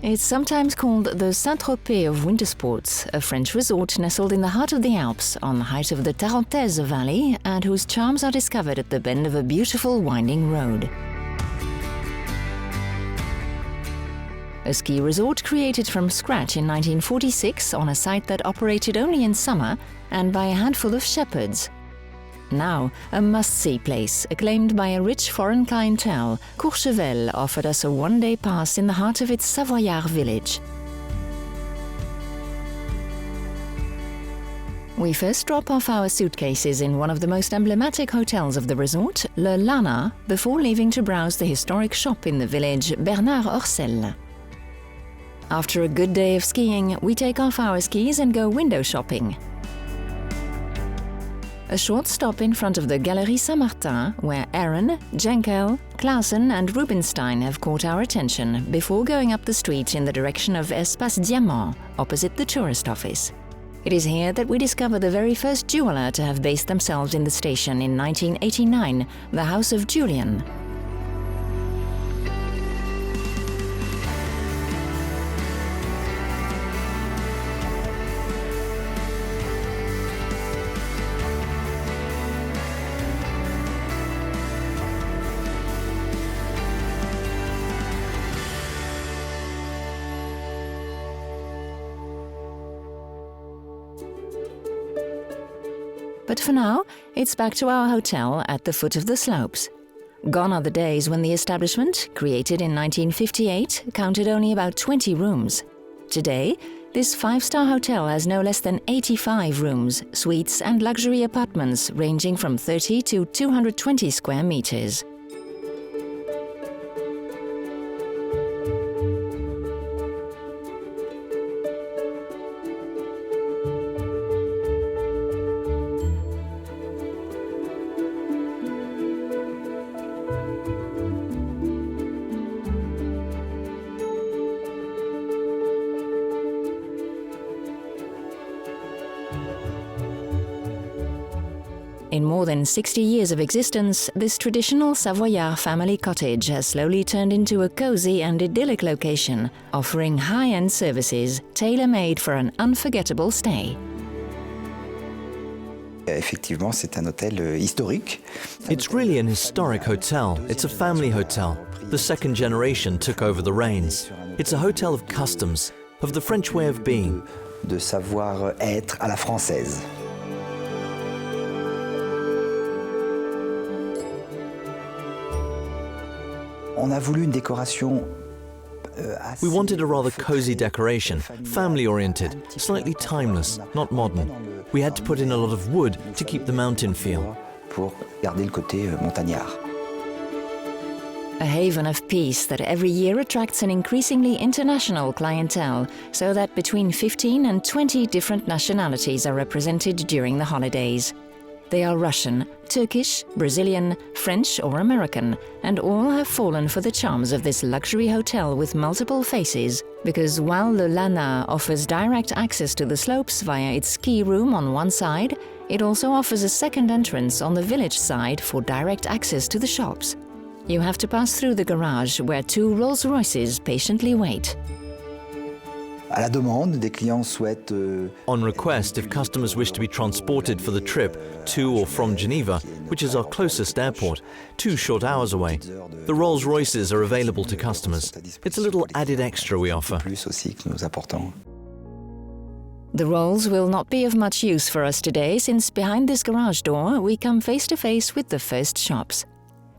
It's sometimes called the Saint-Tropez of winter sports, a French resort nestled in the heart of the Alps, on the height of the Tarentaise Valley, and whose charms are discovered at the bend of a beautiful winding road. A ski resort created from scratch in 1946 on a site that operated only in summer and by a handful of shepherds. Now, a must-see place, acclaimed by a rich foreign clientele, Courchevel offered us a one-day pass in the heart of its Savoyard village. We first drop off our suitcases in one of the most emblematic hotels of the resort, Lana, before leaving to browse the historic shop in the village, Bernard Orcel. After a good day of skiing, we take off our skis and go window shopping. A short stop in front of the Galerie Saint-Martin, where Aaron, Jenkell, Klasen and Rubinstein have caught our attention before going up the street in the direction of Espace Diamant, opposite the tourist office. It is here that we discover the very first jeweller to have based themselves in the station in 1989, the House of Julian. But for now, it's back to our hotel at the foot of the slopes. Gone are the days when the establishment, created in 1958, counted only about 20 rooms. Today, this five-star hotel has no less than 85 rooms, suites and luxury apartments ranging from 30 to 220 square meters. In more than 60 years of existence, this traditional Savoyard family cottage has slowly turned into a cozy and idyllic location, offering high-end services tailor-made for an unforgettable stay. Effectivement, c'est un hôtel historique. It's really an historic hotel. It's a family hotel. The second generation took over the reins. It's a hotel of customs, of the French way of being. De savoir-être à la française. On a voulu une décoration We wanted a rather cozy decoration, family-oriented, slightly timeless, not modern. We had to put in a lot of wood to keep the mountain feel. Pour garder le côté montagnard. A haven of peace that every year attracts an increasingly international clientele, so that between 15 and 20 different nationalities are represented during the holidays. They are Russian, Turkish, Brazilian, French or American, and all have fallen for the charms of this luxury hotel with multiple faces, because while the Lana offers direct access to the slopes via its ski room on one side, it also offers a second entrance on the village side for direct access to the shops. You have to pass through the garage where two Rolls-Royces patiently wait. À la demande, des clients souhaitent On request, if customers wish to be transported for the trip to or from Geneva, which is our closest airport, 2 short hours away, the Rolls-Royces are available to customers. It's a little added extra we offer. plus aussi que nous apportons. The Rolls will not be of much use for us today, since behind this garage door we come face to face with the first shops.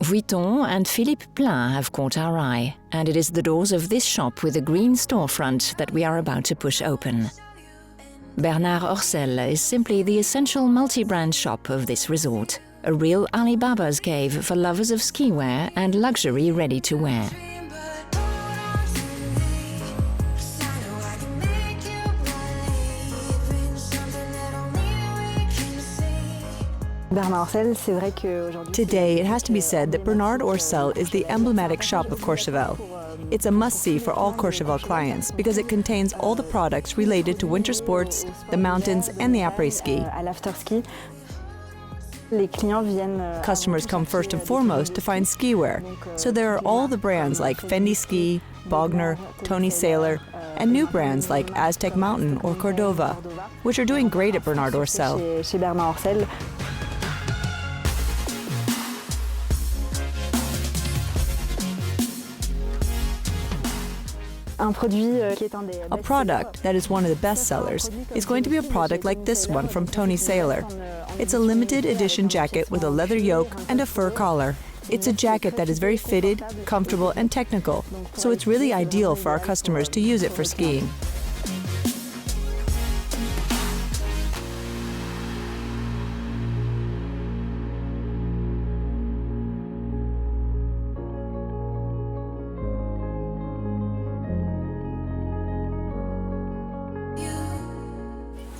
Vuitton and Philippe Plein have caught our eye, and it is the doors of this shop with a green storefront that we are about to push open. Bernard Orcel is simply the essential multi-brand shop of this resort, a real Alibaba's cave for lovers of ski wear and luxury ready-to-wear. Today, it has to be said that Bernard Orcel is the emblematic shop of Courchevel. It's a must-see for all Courchevel clients because it contains all the products related to winter sports, the mountains and the après-ski. Customers come first and foremost to find ski wear, so there are all the brands like Fendi Ski, Bogner, Tony Sailor, and new brands like Aztec Mountain or Cordova, which are doing great at Bernard Orcel. Chez Bernard Orcel. A product that is one of the best sellers is going to be a product like this one from Tony Sailor. It's a limited edition jacket with a leather yoke and a fur collar. It's a jacket that is very fitted, comfortable, and technical, so it's really ideal for our customers to use it for skiing.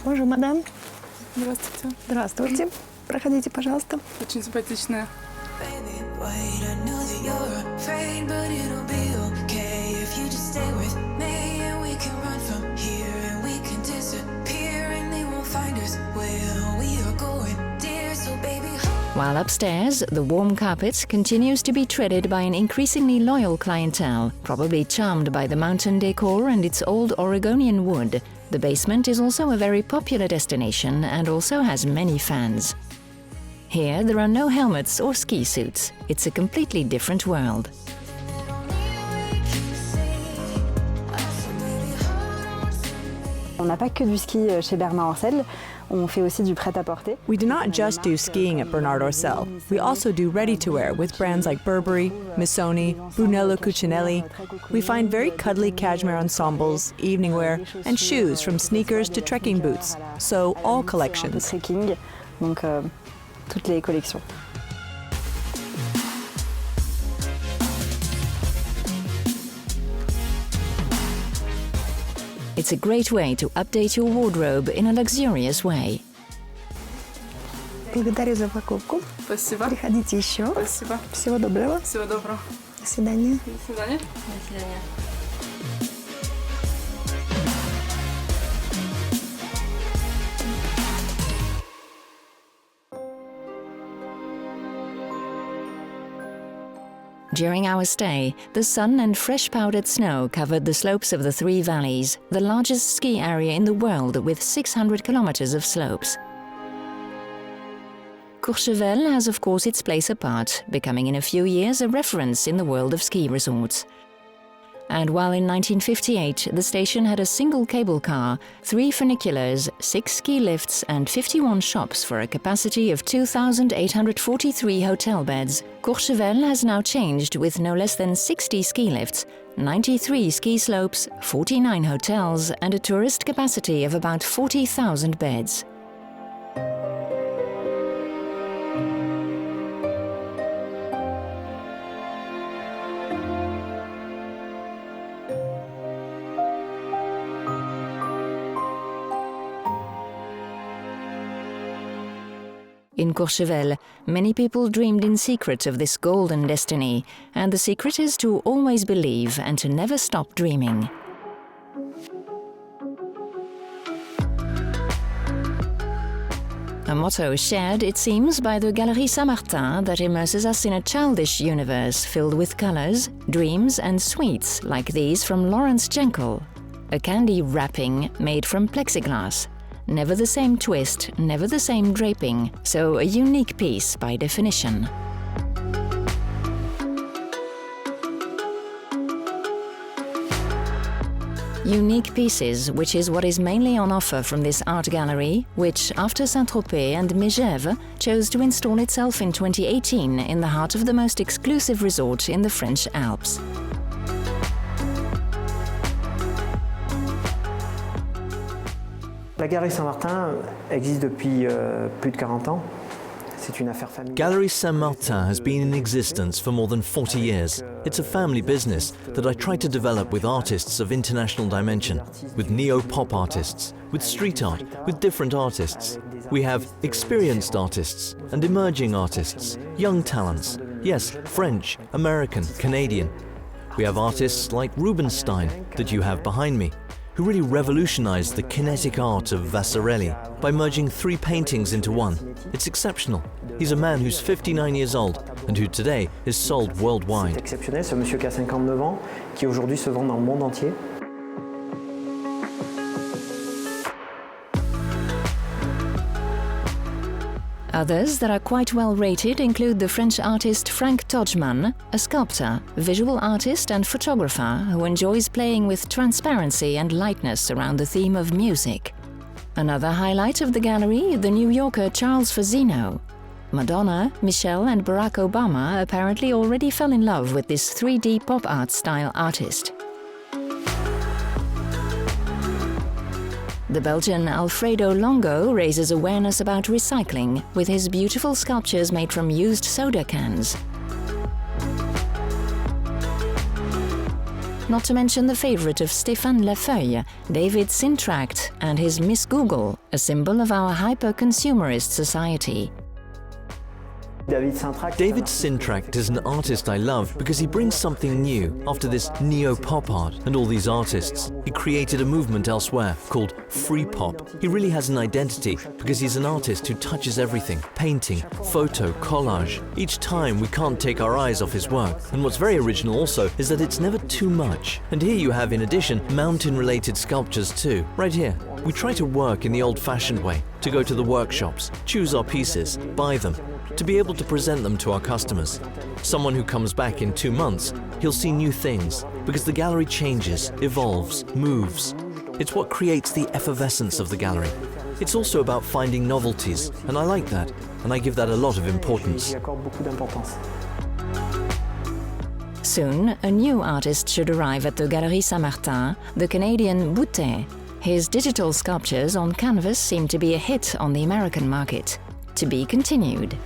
Bonjour, madame. Здравствуйте. Здравствуйте. Проходите, пожалуйста. Очень симпатичная. While upstairs, the warm carpet continues to be treaded by an increasingly loyal clientele, probably charmed by the mountain decor and its old Oregonian wood. The basement is also a very popular destination and also has many fans. Here there are no helmets or ski suits. It's a completely different world. On n'a pas que du ski chez Bernard Orcel, on fait aussi du prêt-à-porter. We do not just do skiing at Bernard Orcel. We also do ready-to-wear with brands like Burberry, Missoni, Brunello Cucinelli. We find very cuddly cashmere ensembles, evening wear, and shoes from sneakers to trekking boots. So all collections. Trekking, donc toutes les collections. It's a great way to update your wardrobe in a luxurious way. Благодарю за покупку. Спасибо. Приходите еще. Спасибо. Всего доброго. Всего доброго. До свидания. До свидания. До свидания. During our stay, the sun and fresh powdered snow covered the slopes of the three valleys, the largest ski area in the world with 600 kilometers of slopes. Courchevel has of course its place apart, becoming in a few years a reference in the world of ski resorts. And while in 1958 the station had a single cable car, 3 funiculars, 6 ski lifts and 51 shops for a capacity of 2,843 hotel beds, Courchevel has now changed with no less than 60 ski lifts, 93 ski slopes, 49 hotels and a tourist capacity of about 40,000 beds. In Courchevel, many people dreamed in secret of this golden destiny, and the secret is to always believe and to never stop dreaming. A motto shared, it seems, by the Galerie Saint-Martin that immerses us in a childish universe filled with colors, dreams and sweets like these from Lawrence Jenkell, a candy wrapping made from plexiglass. Never the same twist, never the same draping, so a unique piece by definition. Unique pieces, which is what is mainly on offer from this art gallery, which, after Saint-Tropez and Megève, chose to install itself in 2018 in the heart of the most exclusive resort in the French Alps. La Galerie Saint-Martin existe depuis plus de 40 ans. C'est une affaire familiale. Galerie Saint-Martin has been in existence for more than 40 years. It's a family business that I try to develop with artists of international dimension, with neo-pop artists, with street art, with different artists. We have experienced artists and emerging artists, young talents, yes, French, American, Canadian. We have artists like Rubinstein that you have behind me. who really revolutionized the kinetic art of Vasarely by merging 3 paintings into one. It's exceptional. He's a man who's 59 years old and who today is sold C'est worldwide. exceptionnel, ce monsieur qui a 59 ans, qui aujourd'hui se vend dans le monde entier. Others that are quite well rated include the French artist Frank Todgman, a sculptor, visual artist and photographer who enjoys playing with transparency and lightness around the theme of music. Another highlight of the gallery, the New Yorker Charles Fazzino. Madonna, Michelle and Barack Obama apparently already fell in love with this 3D pop art style artist. The Belgian Alfredo Longo raises awareness about recycling with his beautiful sculptures made from used soda cans. Not to mention the favorite of Stéphane Lafeuille, David Sintract, and his Miss Google, a symbol of our hyper-consumerist society. David Sintract is an artist I love because he brings something new after this neo-pop art and all these artists. He created a movement elsewhere called free pop. He really has an identity because he's an artist who touches everything: painting, photo, collage. Each time we can't take our eyes off his work. And what's very original also is that it's never too much. And here you have, in addition, mountain-related sculptures too, right here. We try to work in the old-fashioned way, to go to the workshops, choose our pieces, buy them, to be able to present them to our customers. Someone who comes back in 2 months, he'll see new things, because the gallery changes, evolves, moves. It's what creates the effervescence of the gallery. It's also about finding novelties, and I like that, and I give that a lot of importance. Soon, a new artist should arrive at the Galerie Saint-Martin, the Canadian Boutet. His digital sculptures on canvas seem to be a hit on the American market. To be continued.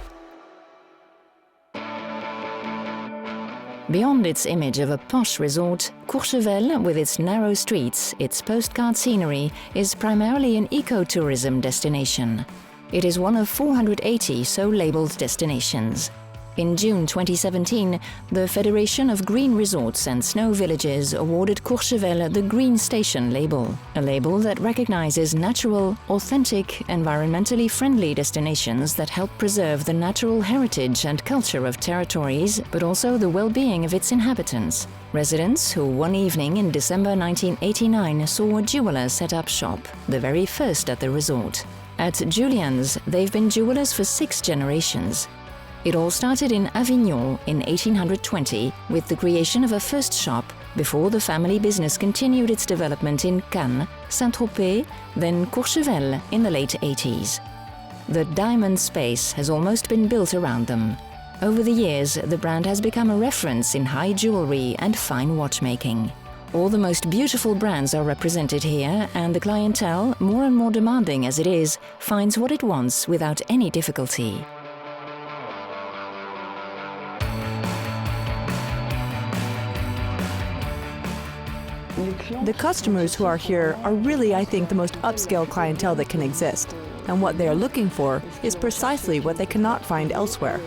Beyond its image of a posh resort, Courchevel, with its narrow streets, its postcard scenery, is primarily an ecotourism destination. It is one of 480 so labelled destinations. In June 2017, the Federation of Green Resorts and Snow Villages awarded Courchevel the Green Station label, a label that recognizes natural, authentic, environmentally friendly destinations that help preserve the natural heritage and culture of territories, but also the well-being of its inhabitants. Residents who one evening in December 1989 saw a jeweler set up shop, the very first at the resort. At Julian's, they've been jewelers for 6 generations. It all started in Avignon in 1820 with the creation of a first shop before the family business continued its development in Cannes, Saint-Tropez, then Courchevel in the late 80s. The diamond space has almost been built around them. Over the years, the brand has become a reference in high jewelry and fine watchmaking. All the most beautiful brands are represented here, and the clientele, more and more demanding as it is, finds what it wants without any difficulty. The customers who are here are really, I think, the most upscale clientele that can exist. And what they are looking for is precisely what they cannot find elsewhere.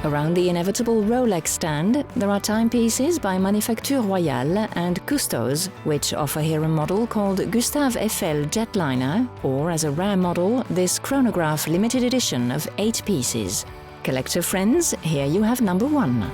Around the inevitable Rolex stand, there are timepieces by Manufacture Royale and Custos, which offer here a model called Gustave Eiffel Jetliner, or as a rare model, this chronograph limited edition of 8 pieces. Collector friends, here you have number 1.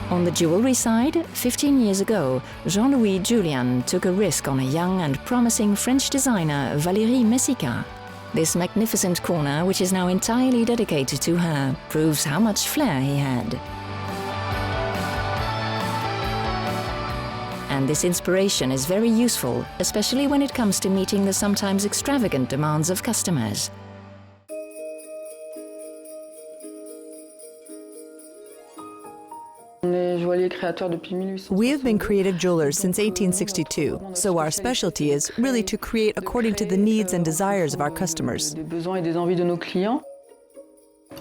On the jewelry side, 15 years ago, Jean-Louis Julian took a risk on a young and promising French designer, Valérie Messica. This magnificent corner, which is now entirely dedicated to her, proves how much flair he had. And this inspiration is very useful, especially when it comes to meeting the sometimes extravagant demands of customers. joaillier créateur depuis 1862. We have been creative jewelers since 1862, so our specialty is really to create according to the needs and desires of our customers. Des besoins et des envies de nos clients.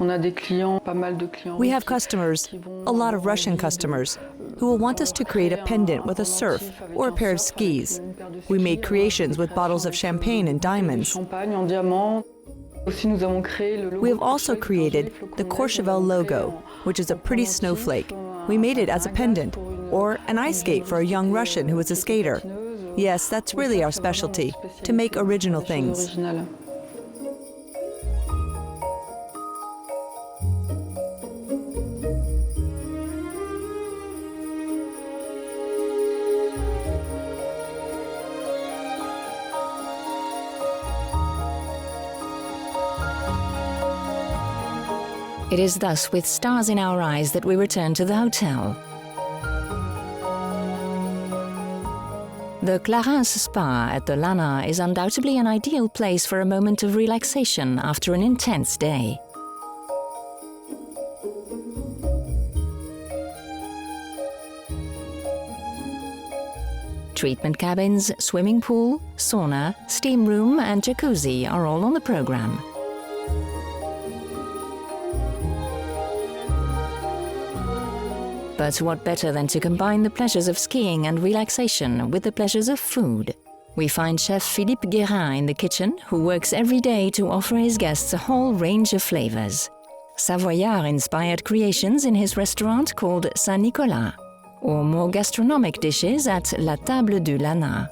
On a des clients, pas mal de clients. We have customers, a lot of Russian customers, who will want us to create a pendant with a surf or a pair of skis. We made creations with bottles of champagne and diamonds. Champagne en diamant. Aussi, nous avons créé le logo. We have also created the Courchevel logo, which is a pretty snowflake. We made it as a pendant, or an ice skate for a young Russian who is a skater. Yes, that's really our specialty, to make original things. Original. It is thus with stars in our eyes that we return to the hotel. The Clarins Spa at the Lana is undoubtedly an ideal place for a moment of relaxation after an intense day. Treatment cabins, swimming pool, sauna, steam room and jacuzzi are all on the program. But what better than to combine the pleasures of skiing and relaxation with the pleasures of food? We find Chef Philippe Guérin in the kitchen, who works every day to offer his guests a whole range of flavors. Savoyard-inspired creations in his restaurant called Saint-Nicolas, or more gastronomic dishes at La Table du Lana.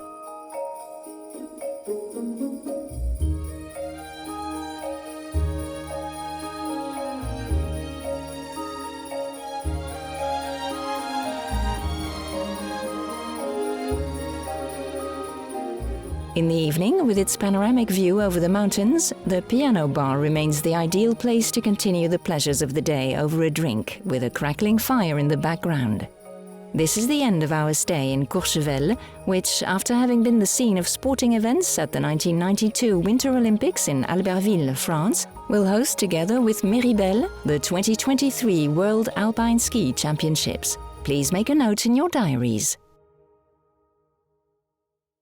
In the evening, with its panoramic view over the mountains, the piano bar remains the ideal place to continue the pleasures of the day over a drink, with a crackling fire in the background. This is the end of our stay in Courchevel, which, after having been the scene of sporting events at the 1992 Winter Olympics in Albertville, France, will host together with Méribel the 2023 World Alpine Ski Championships. Please make a note in your diaries.